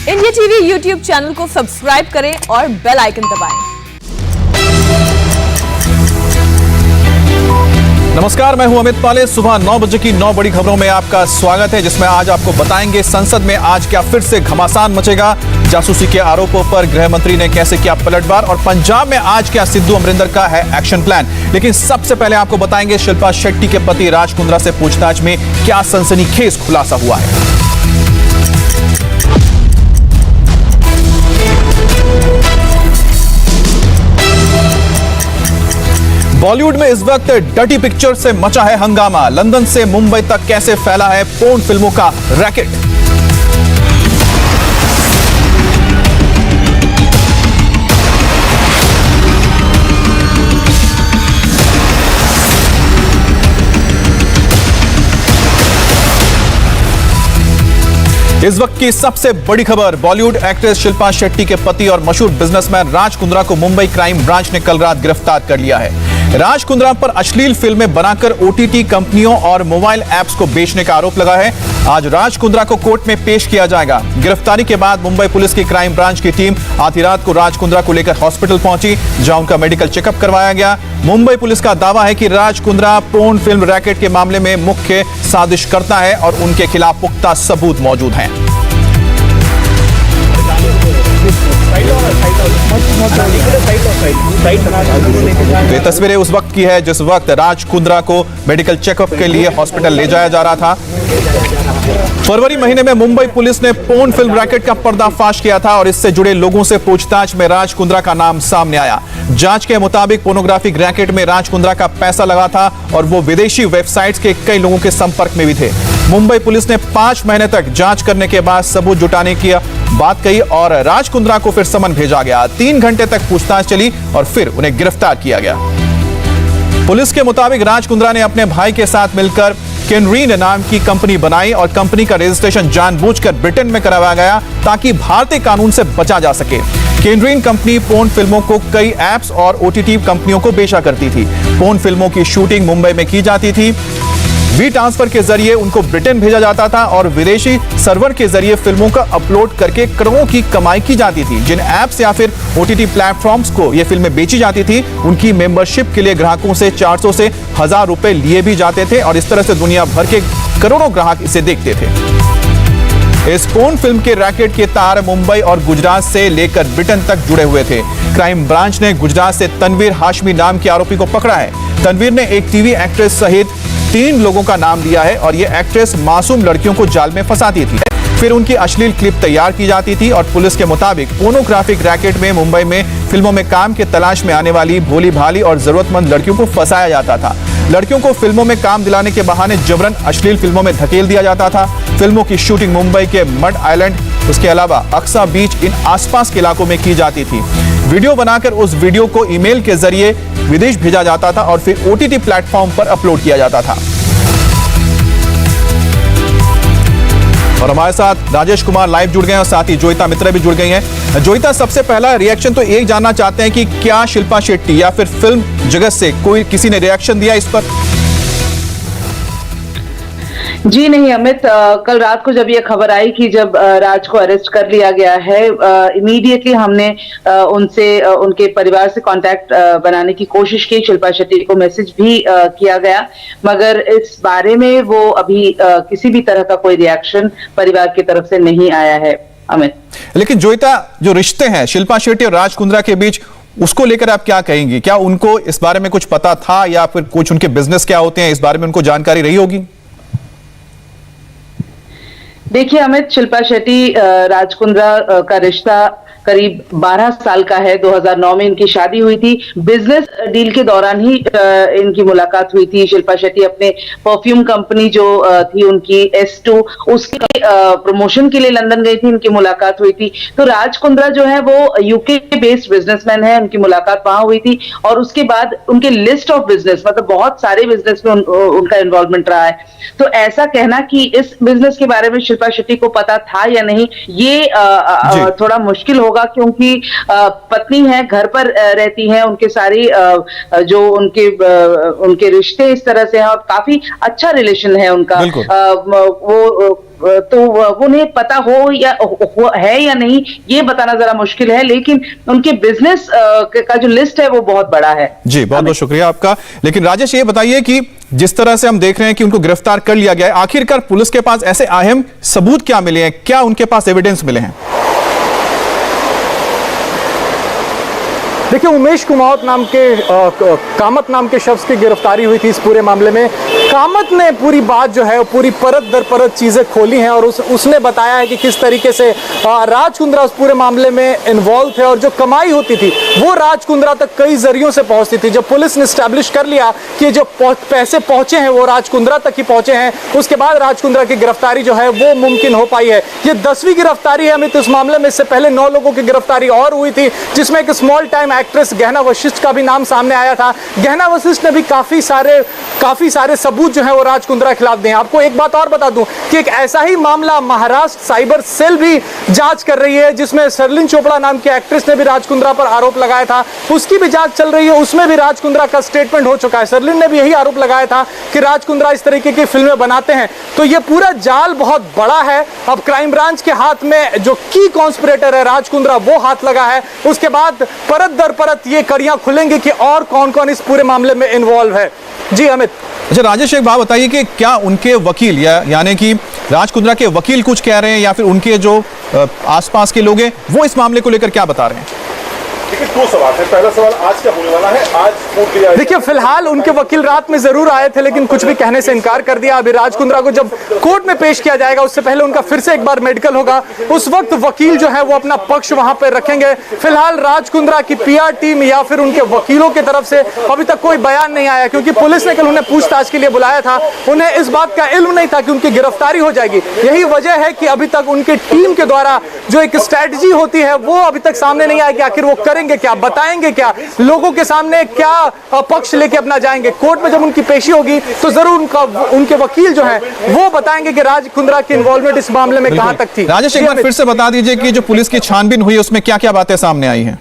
India TV YouTube channel को subscribe करें और बेल आइकन दबाएं। नमस्कार, मैं हूं अमित पाले। सुबह 9 बजे की 9 बड़ी खबरों में आपका स्वागत है, जिसमें आज आपको बताएंगे संसद में आज क्या फिर से घमासान मचेगा, जासूसी के आरोपों पर गृह मंत्री ने कैसे किया पलटवार, और पंजाब में आज क्या सिद्धू अमरिंदर का है एक्शन प्लान। लेकिन सबसे पहले आपको बताएंगे शिल्पा शेट्टी के पति राज कुंद्रा से पूछताछ में क्या सनसनीखेज खुलासा हुआ है। बॉलीवुड में इस वक्त डर्टी पिक्चर से मचा है हंगामा। लंदन से मुंबई तक कैसे फैला है पोर्न फिल्मों का रैकेट। इस वक्त की सबसे बड़ी खबर, बॉलीवुड एक्ट्रेस शिल्पा शेट्टी के पति और मशहूर बिजनेसमैन राज कुंद्रा को मुंबई क्राइम ब्रांच ने कल रात गिरफ्तार कर लिया है। राज कुंद्रा पर अश्लील फिल्में बनाकर ओटीटी कंपनियों और मोबाइल ऐप्स को बेचने का आरोप लगा है। आज राज कुंद्रा को कोर्ट में पेश किया जाएगा। गिरफ्तारी के बाद मुंबई पुलिस की क्राइम ब्रांच की टीम आधी रात को राज कुंद्रा को लेकर हॉस्पिटल पहुंची, जहां उनका मेडिकल चेकअप करवाया गया। मुंबई पुलिस का दावा है कि Raj Kundra porn film racket के मामले में मुख्य साजिशकर्ता है और उनके खिलाफ पुख्ता सबूत मौजूद हैं। ये तस्वीरें उस वक्त की है जिस वक्त राज कुंद्रा को मेडिकल चेकअप के लिए हॉस्पिटल ले जाया जा रहा था। फरवरी महीने में मुंबई पुलिस ने पोर्न फिल्म रैकेट का पर्दाफाश किया था और इससे जुड़े लोगों से पूछताछ में राज कुंद्रा का नाम सामने आया। जांच के मुताबिक पोर्नोग्राफिक रैकेट में राज कुंद्रा का पैसा लगा था और वो विदेशी वेबसाइट्स के कई लोगों के संपर्क में भी थे। मुंबई पुलिस ने 5 महीने तक जांच करने के बाद सबूत जुटाने की बात कही और राज कुंद्रा को फिर समन भेजा गया। 3 घंटे तक पूछताछ चली और फिर उन्हें गिरफ्तार किया गया। पुलिस के मुताबिक राज कुंद्रा ने अपने भाई के साथ मिलकर केनरीन नाम की कंपनी बनाई और कंपनी का रजिस्ट्रेशन जानबूझकर ब्रिटेन में करवाया गया ताकि भारतीय कानून से बचा जा सके। केनरीन कंपनी पोर्न फिल्मों को कई ऐप्स और ओटीटी कंपनियों को बेचा करती थी। पोर्न फिल्मों की शूटिंग मुंबई में की जाती थी। वी ट्रांसफर के जरिए उनको ब्रिटेन भेजा जाता था और विदेशी सर्वर के जरिए फिल्मों का अपलोड करके करोड़ों की कमाई की जाती थी। जिन ऐप्स या फिर ओटीटी प्लेटफॉर्म्स को ये फिल्में बेची जाती थी, उनकी मेंबरशिप के लिए ग्राहकों से 400 से 1000 रुपए लिए भी जाते थे और इस तरह से दुनिया भर के करोड़ों ग्राहक इसे देखते थे। इस पोर्न फिल्म के रैकेट के तार मुंबई और गुजरात से लेकर ब्रिटेन तक जुड़े हुए थे। क्राइम ब्रांच ने गुजरात से तनवीर हाशमी नाम के आरोपी को पकड़ा है। तनवीर ने एक टीवी एक्ट्रेस सहित 3 लोगों का नाम दिया है और ये एक्ट्रेस मासूम लड़कियों को जाल में फंसाती थी, फिर उनकी अश्लील क्लिप तैयार की जाती थी और पुलिस के मुताबिक पोर्नोग्राफिक रैकेट में मुंबई में फिल्मों में काम के तलाश में आने वाली भोली भाली और जरूरतमंद लड़कियों को फंसाया जाता था। लड़कियों को फिल्मों में काम दिलाने के बहाने जबरन अश्लील फिल्मों में धकेल दिया जाता था। फिल्मों की शूटिंग मुंबई के मड आइलैंड, उसके अलावा अक्सा बीच, इन आसपास के इलाकों में की जाती थी। वीडियो बनाकर उस वीडियो को ईमेल के जरिए विदेश भेजा जाता था और फिर ओटीटी प्लेटफॉर्म पर अपलोड किया जाता था। और हमारे साथ राजेश कुमार लाइव जुड़ गए हैं और साथ ही जोईता मित्रा भी जुड़ गई हैं। जोईता, सबसे पहला रिएक्शन तो एक जानना चाहते हैं कि क्या शिल्पा शेट्टी या फिर फिल्म जगत से किसी ने रिएक्शन दिया इस पर? जी नहीं अमित, कल रात को जब ये खबर आई कि जब राज को अरेस्ट कर लिया गया है, इमीडिएटली हमने उनसे उनके परिवार से कांटेक्ट बनाने की कोशिश की। शिल्पा शेट्टी को मैसेज भी किया गया, मगर इस बारे में वो अभी किसी भी तरह का कोई रिएक्शन परिवार की तरफ से नहीं आया है अमित। लेकिन जोईता, जो रिश्ते हैं शिल्पा शेट्टी और राज कुंद्रा के बीच, उसको लेकर आप क्या कहेंगी? क्या उनको इस बारे में कुछ पता था या फिर कुछ उनके बिजनेस क्या होते हैं इस बारे में उनको जानकारी रही होगी? देखिए अमित, शिल्पा शेट्टी राज कुंद्रा का रिश्ता करीब 12 साल का है। 2009 में इनकी शादी हुई थी। बिजनेस डील के दौरान ही इनकी मुलाकात हुई थी। शिल्पा शेट्टी अपने परफ्यूम कंपनी जो थी उनकी S2, उसके प्रमोशन के लिए लंदन गई थी, इनकी मुलाकात हुई थी। तो राज कुंद्रा जो है वो यूके बेस्ड बिजनेसमैन है, उनकी मुलाकात वहां हुई थी और उसके बाद उनके लिस्ट ऑफ बिजनेस, मतलब बहुत सारे बिजनेस में उनका इन्वॉल्वमेंट रहा है। तो ऐसा कहना कि इस बिजनेस के बारे में शिल्पा शेट्टी को पता था या नहीं, ये थोड़ा मुश्किल होगा होगा, क्योंकि पत्नी है, घर पर रहती है, उनके सारी जो उनके रिश्ते इस तरह से हैं और काफी अच्छा रिलेशन है उनका। तो उन्हें पता है या नहीं ये बताना जरा मुश्किल है, लेकिन उनके बिजनेस का जो लिस्ट है वो बहुत बड़ा है। जी, बहुत बहुत शुक्रिया आपका। लेकिन राजेश, ये बताइए कि जिस तरह से हम देख रहे हैं कि उनको गिरफ्तार कर लिया गया है, आखिरकार पुलिस के पास ऐसे अहम सबूत क्या मिले हैं, क्या उनके पास एविडेंस मिले हैं? देखिए, उमेश कुमावत नाम के कामत नाम के शख्स की गिरफ्तारी हुई थी इस पूरे मामले में। कामत ने पूरी बात जो है पूरी परत दर परत चीजें खोली हैं और उसने बताया है कि किस तरीके से राज कुंद्रा उस पूरे मामले में इन्वॉल्व थे और जो कमाई होती थी वो राज कुंद्रा तक कई जरियों से पहुंचती थी। जब पुलिस ने स्टैब्लिश कर लिया कि जो पैसे पहुंचे हैं वो राज कुंद्रा तक ही पहुंचे हैं, उसके बाद राज कुंद्रा की गिरफ्तारी जो है वो मुमकिन हो पाई है। ये 10वीं गिरफ्तारी है अमित इस मामले में। इससे पहले 9 लोगों की गिरफ्तारी और हुई थी, जिसमें एक स्मॉल टाइम एक्ट्रेस गहना वशिष्ठ का भी नाम सामने आया था। गहना वशिष्ठ ने भी काफी सारे सबूत जो है वो राज कुंद्रा के खिलाफ दिए। आपको एक बात और बता दूं कि एक ऐसा ही मामला महाराष्ट्र साइबर सेल भी जांच कर रही है, जिसमें सरलिन चोपड़ा नाम की एक्ट्रेस ने भी राज कुंद्रा पर आरोप लगाया था। उसकी भी जांच चल रही है, उसमें भी राज कुंद्रा का स्टेटमेंट हो चुका है। सरलिन ने भी यही आरोप लगाया था कि राज कुंद्रा इस तरीके की फिल्में बनाते हैं। तो ये पूरा जाल बहुत बड़ा है। अब क्राइम ब्रांच के हाथ में जो की कॉन्स्पिरेटर है राज कुंद्रा वो हाथ लगा है। उसके बाद परत दर परत ये कड़ियां खुलेंगी कि और कौन कौन इस पूरे मामले में इन्वॉल्व है। जी अमित। अच्छा राजेश, एक बात बताइए कि क्या उनके वकील यानी कि राज कुंद्रा के वकील कुछ कह रहे हैं या फिर उनके जो आसपास के लोग हैं वो इस मामले को लेकर क्या बता रहे हैं? देखिए, 2 सवाल है। पहला सवाल, आज क्या होने वाला है? आज कोर्ट लिया। देखिए, फिलहाल उनके वकील रात में जरूर आए थे, लेकिन कुछ भी कहने से इनकार कर दिया। अभी राज कुंद्रा को जब कोर्ट में पेश किया जाएगा उससे पहले उनका फिर से एक बार मेडिकल होगा। उस वक्त वकील जो है वो अपना पक्ष वहां पर रखेंगे। फिलहाल राज कुंद्रा की पीआर टीम या फिर उनके वकीलों की तरफ से अभी तक कोई बयान नहीं आया, क्योंकि पुलिस ने कल उन्हें पूछताछ के लिए बुलाया था। उन्हें इस बात का इल्म नहीं था कि उनकी गिरफ्तारी हो जाएगी। यही वजह है कि अभी तक उनकी टीम के द्वारा जो एक स्ट्रैटेजी होती है वो अभी तक सामने नहीं आएगी। आखिर वो करेंगे क्या, बताएंगे क्या, लोगों के सामने क्या पक्ष लेके अपना जाएंगे। कोर्ट में जब उनकी पेशी होगी तो जरूर उनके वकील जो हैं वो बताएंगे कि राज कुंद्रा की इन्वॉल्वमेंट इस मामले में कहां तक थी। राजेश, एक बार फिर से बता दीजिए कि जो पुलिस की छानबीन हुई उसमें क्या क्या बातें सामने आई हैं?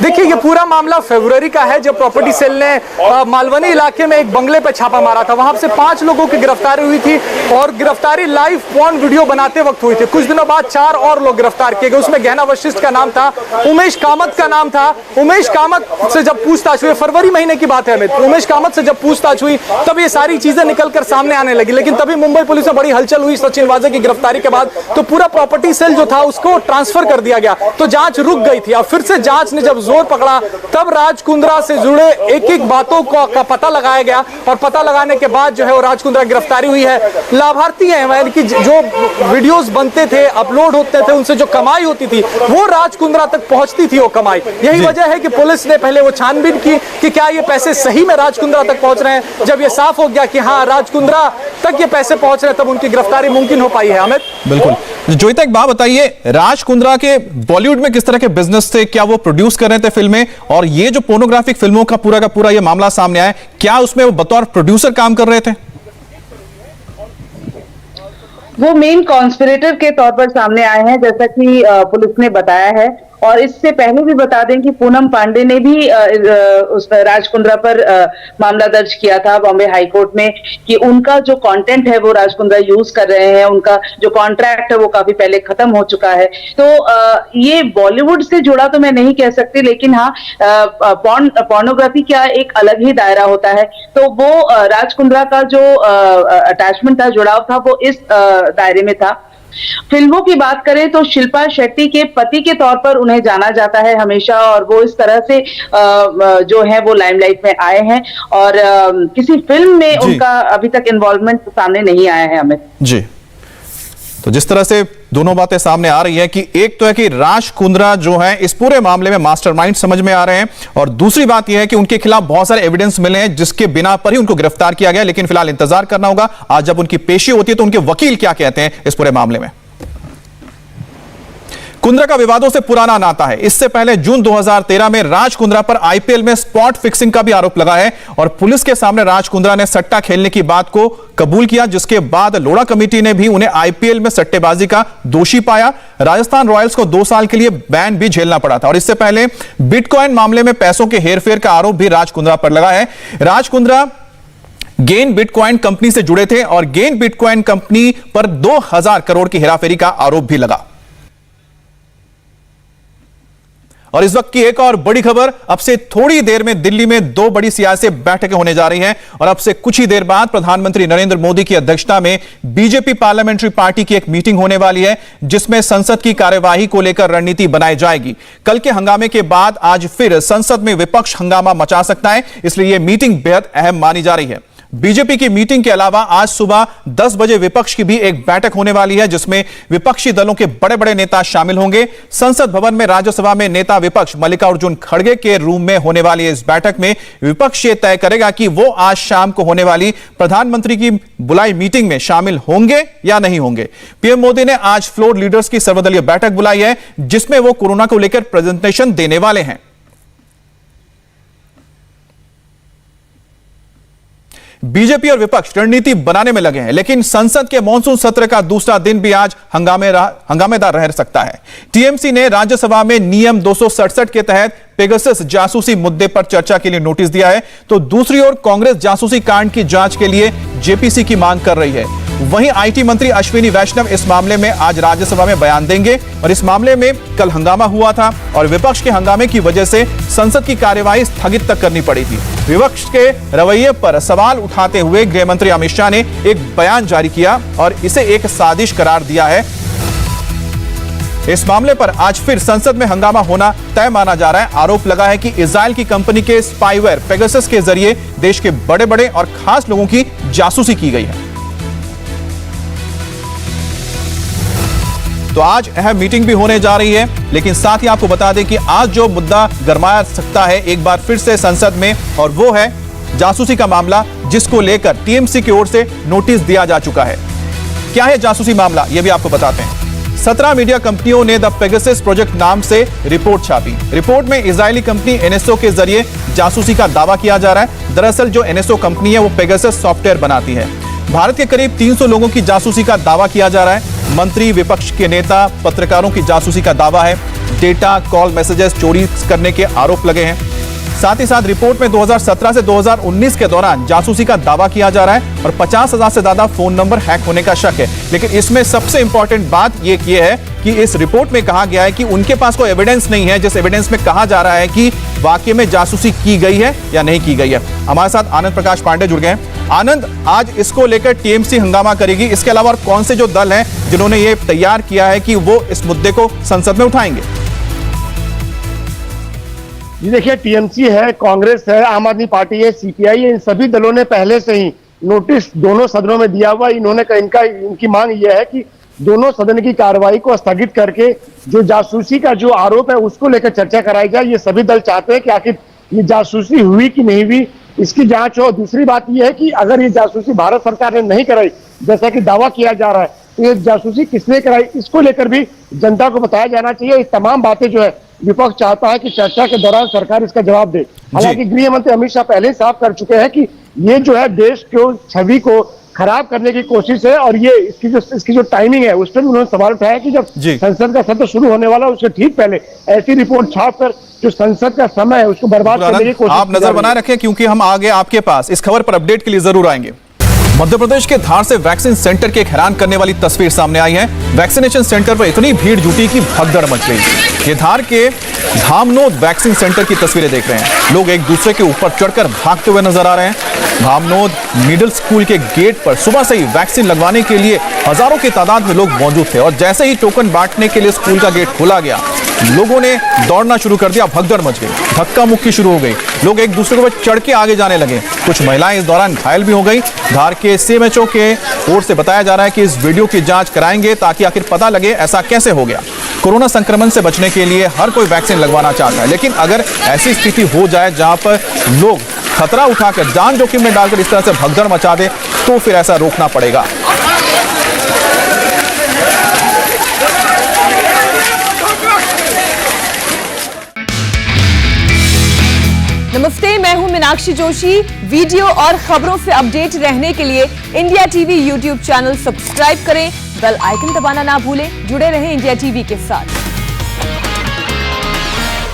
देखिए, ये पूरा मामला फरवरी का है, जब प्रॉपर्टी सेल ने मालवनी इलाके में एक बंगले पे छापा मारा था। वहां से 5 लोगों की गिरफ्तारी हुई थी और गिरफ्तारी लाइव पॉर्न वीडियो बनाते वक्त हुई थी। कुछ दिनों बाद 4 और लोग गिरफ्तार किए गए। उसमें गहना वशिष्ठ का नाम था, उमेश कामत का नाम था। उमेश कामत से जब पूछताछ हुई, फरवरी महीने की बात है अमित, उमेश कामत से जब पूछताछ हुई तब ये सारी चीजें निकलकर सामने आने लगी। लेकिन तभी मुंबई पुलिस में बड़ी हलचल हुई सचिन वाजे की गिरफ्तारी के बाद, तो पूरा प्रॉपर्टी सेल जो था उसको ट्रांसफर कर दिया गया, तो जांच रुक गई थी। अब फिर से जांच ने जब जोर पकड़ा तब राज कुंद्रा से जुड़े एक एक बातों का पता लगाया गया और पता लगाने के बाद जो है वो राज कुंद्रा गिरफ्तारी हुई है। लाभार्थी हैं, यानी कि जो वीडियोस बनते थे, अपलोड होते थे, उनसे जो कमाई होती थी वो राज कुंद्रा तक पहुंचती थी वो कमाई। यही वजह है कि पुलिस ने पहले वो छानबीन की कि क्या ये पैसे सही में राज कुंद्रा तक पहुंच रहे हैं। जब ये साफ हो गया कि हाँ राज कुंद्रा तक ये पैसे पहुंच रहे हैं तब उनकी गिरफ्तारी मुमकिन हो पाई है। अमित, बिल्कुल। जोईता, एक बात बताइए, राज कुंद्रा के बॉलीवुड में किस तरह के बिजनेस थे? क्या वो प्रोड्यूस कर रहे थे फिल्में? और ये जो पोर्नोग्राफिक फिल्मों का पूरा ये मामला सामने आया, क्या उसमें वो बतौर प्रोड्यूसर काम कर रहे थे? वो मेन कॉन्स्पिरेटर के तौर पर सामने आए हैं, जैसा कि पुलिस ने बताया है। और इससे पहले भी बता दें कि पूनम पांडे ने भी उस राज कुंद्रा पर मामला दर्ज किया था बॉम्बे हाई कोर्ट में कि उनका जो कंटेंट है वो राज कुंद्रा यूज कर रहे हैं, उनका जो कॉन्ट्रैक्ट है वो काफी पहले खत्म हो चुका है। तो ये बॉलीवुड से जुड़ा तो मैं नहीं कह सकती, लेकिन हाँ पोर्नोग्राफी का एक अलग ही दायरा होता है। तो वो राज कुंद्रा का जो अटैचमेंट था, जुड़ाव था, वो इस दायरे में था। फिल्मों की बात करें तो शिल्पा शेट्टी के पति के तौर पर उन्हें जाना जाता है हमेशा, और वो इस तरह से जो है वो लाइमलाइट में आए हैं और किसी फिल्म में उनका अभी तक इन्वॉल्वमेंट सामने नहीं आया है। अमित जी, तो जिस तरह से दोनों बातें सामने आ रही है कि एक तो है कि राज कुंद्रा जो है इस पूरे मामले में मास्टरमाइंड समझ में आ रहे हैं, और दूसरी बात यह है कि उनके खिलाफ बहुत सारे एविडेंस मिले हैं जिसके बिना पर ही उनको गिरफ्तार किया गया। लेकिन फिलहाल इंतजार करना होगा, आज जब उनकी पेशी होती है तो उनके वकील क्या कहते हैं इस पूरे मामले में। कुंद्रा का विवादों से पुराना नाता है। इससे पहले जून 2013 में राज कुंद्रा पर आईपीएल में स्पॉट फिक्सिंग का भी आरोप लगा है और पुलिस के सामने राज कुंद्रा ने सट्टा खेलने की बात को कबूल किया, जिसके बाद लोढ़ा कमेटी ने भी उन्हें आईपीएल में सट्टेबाजी का दोषी पाया। राजस्थान रॉयल्स को 2 साल के लिए बैन भी झेलना पड़ा था और इससे पहले बिटकॉइन मामले में पैसों के हेरफेर का आरोप भी राज कुंद्रा पर लगा है। Raj Kundra gain bitcoin company से जुड़े थे और गेन बिटकॉइन कंपनी पर 2000 करोड़ की हेराफेरी का आरोप भी लगा। और इस वक्त की एक और बड़ी खबर, अब से थोड़ी देर में दिल्ली में 2 बड़ी सियासी बैठकें होने जा रही हैं और अब से कुछ ही देर बाद प्रधानमंत्री नरेंद्र मोदी की अध्यक्षता में बीजेपी पार्लियामेंट्री पार्टी की एक मीटिंग होने वाली है, जिसमें संसद की कार्यवाही को लेकर रणनीति बनाई जाएगी। कल के हंगामे के बाद आज फिर संसद में विपक्ष हंगामा मचा सकता है, इसलिए यह मीटिंग बेहद अहम मानी जा रही है। बीजेपी की मीटिंग के अलावा आज सुबह 10 बजे विपक्ष की भी एक बैठक होने वाली है, जिसमें विपक्षी दलों के बड़े बड़े नेता शामिल होंगे। संसद भवन में राज्यसभा में नेता विपक्ष मल्लिकार्जुन खड़गे के रूम में होने वाली इस बैठक में विपक्ष ये तय करेगा कि वो आज शाम को होने वाली प्रधानमंत्री की बुलाई मीटिंग में शामिल होंगे या नहीं होंगे। पीएम मोदी ने आज फ्लोर लीडर्स की सर्वदलीय बैठक बुलाई है, जिसमें वो कोरोना को लेकर प्रेजेंटेशन देने वाले हैं। बीजेपी और विपक्ष रणनीति बनाने में लगे हैं, लेकिन संसद के मॉनसून सत्र का दूसरा दिन भी आज हंगामेदार रह सकता है। टीएमसी ने राज्यसभा में नियम 267 के तहत पेगासस जासूसी मुद्दे पर चर्चा के लिए नोटिस दिया है, तो दूसरी ओर कांग्रेस जासूसी कांड की जांच के लिए जेपीसी की मांग कर रही है। वहीं आईटी मंत्री अश्विनी वैष्णव इस मामले में आज राज्यसभा में बयान देंगे और इस मामले में कल हंगामा हुआ था और विपक्ष के हंगामे की वजह से संसद की कार्यवाही स्थगित तक करनी पड़ी थी। विपक्ष के रवैये पर सवाल उठाते हुए गृह मंत्री अमित शाह ने एक बयान जारी किया और इसे एक साजिश करार दिया है। इस मामले पर आज फिर संसद में हंगामा होना तय माना जा रहा है। आरोप लगा है कि इजराइल की कंपनी के स्पाईवेयर पेगासस के जरिए देश के बड़े बड़े और खास लोगों की जासूसी की गई है। तो आज अहम मीटिंग भी होने जा रही है, लेकिन साथ ही आपको बता दें कि आज जो मुद्दा गरमाया सकता है एक बार फिर से संसद में, और वो है जासूसी का मामला, जिसको लेकर टीएमसी की ओर से नोटिस दिया जा चुका है। क्या है जासूसी मामला, यह भी आपको बताते हैं। 17 मीडिया कंपनियों ने द पेगासस प्रोजेक्ट नाम से रिपोर्ट छापी। रिपोर्ट में इजरायली कंपनी एनएसओ के जरिए जासूसी का दावा किया जा रहा है। दरअसल जो एनएसओ कंपनी है वो पेगासस सॉफ्टवेयर बनाती है। भारत के करीब 300 लोगों की जासूसी का दावा किया जा रहा है। मंत्री, विपक्ष के नेता, पत्रकारों की जासूसी का दावा है। डेटा, कॉल मैसेजेस चोरी करने के आरोप लगे हैं। साथ ही साथ रिपोर्ट में 2017 से 2019 के दौरान जासूसी का दावा किया जा रहा है और 50,000 से ज्यादा फोन नंबर हैक होने का शक है। लेकिन इसमें सबसे इंपॉर्टेंट बात यह है कि इस रिपोर्ट में कहा गया है कि उनके पास कोई एविडेंस नहीं है, जिस एविडेंस में कहा जा रहा है कि वाकई में जासूसी की गई है या नहीं की गई है। हमारे साथ आनंद प्रकाश पांडे जुड़ गए हैं। आनंद, आज इसको लेकर टीएमसी हंगामा करेगी, इसके अलावा और कौन से जो दल हैं जिन्होंने ये तैयार किया है कि वो इस मुद्दे को संसद में उठाएंगे? जी देखिए, टीएमसी है, कांग्रेस है, आम आदमी पार्टी है, सीपीआई है, इन सभी दलों ने पहले से ही नोटिस दोनों सदनों में दिया हुआ। इनकी मांग यह है कि दोनों सदन की कार्रवाई को स्थगित करके जो जासूसी का जो आरोप है उसको लेकर चर्चा कराई जाए। ये सभी दल चाहते हैं कि आखिर ये जासूसी हुई कि नहीं हुई, इसकी जांच हो। दूसरी बात यह है कि अगर ये जासूसी भारत सरकार ने नहीं कराई, जैसा कि दावा किया जा रहा है, तो ये जासूसी किसने कराई, इसको लेकर भी जनता को बताया जाना चाहिए। ये तमाम बातें जो है विपक्ष चाहता है कि चर्चा के दौरान सरकार इसका जवाब दे। हालांकि गृह मंत्री अमित शाह पहले ही साफ कर चुके हैं कि ये जो है देश को छवि को खराब करने की कोशिश है और ये इसकी जो टाइमिंग है उस पर उन्होंने सवाल उठाया कि जब संसद का सत्र शुरू होने वाला उससे ठीक पहले ऐसी रिपोर्ट छापकर जो संसद का समय है उसको बर्बाद करने की कोशिश। आप नजर बनाए रखें, क्योंकि हम आगे आपके पास इस खबर पर अपडेट के लिए जरूर आएंगे। मध्य प्रदेश के धार से वैक्सीन सेंटर की एक हैरान करने वाली तस्वीर सामने आई है। वैक्सीनेशन सेंटर पर इतनी भीड़ जुटी कि भगदड़ मच गई। ये धार के धामनोद वैक्सीन सेंटर की तस्वीरें देख रहे हैं। लोग एक दूसरे के ऊपर चढ़कर भागते हुए नजर आ रहे हैं। धामनोद मिडिल स्कूल के गेट पर सुबह से ही वैक्सीन लगवाने के लिए हजारों की तादाद में लोग मौजूद थे और जैसे ही टोकन बांटने के लिए स्कूल का गेट खोला गया, लोगों ने दौड़ना शुरू कर दिया। भगदड़ मच गई, धक्का मुक्की शुरू हो गई। लोग एक दूसरे के ऊपर चढ़ के आगे जाने लगे। कुछ महिलाएं इस दौरान घायल भी हो गई। धार के सीएमएचओ के ओर से बताया जा रहा है कि इस वीडियो की जांच कराएंगे ताकि आखिर पता लगे ऐसा कैसे हो गया। कोरोना संक्रमण से बचने के लिए हर कोई वैक्सीन लगवाना चाहता है, लेकिन अगर ऐसी स्थिति हो जाए जहां पर लोग खतरा उठाकर जान जोखिम में डालकर इस तरह से भगदड़ मचा दे, तो फिर ऐसा रोकना पड़ेगा। नमस्ते, मैं हूं मीनाक्षी जोशी। वीडियो और खबरों से अपडेट रहने के लिए India TV YouTube channel subscribe करें, बेल आइकन दबाना ना भूलें। जुड़े रहें इंडिया टीवी के साथ।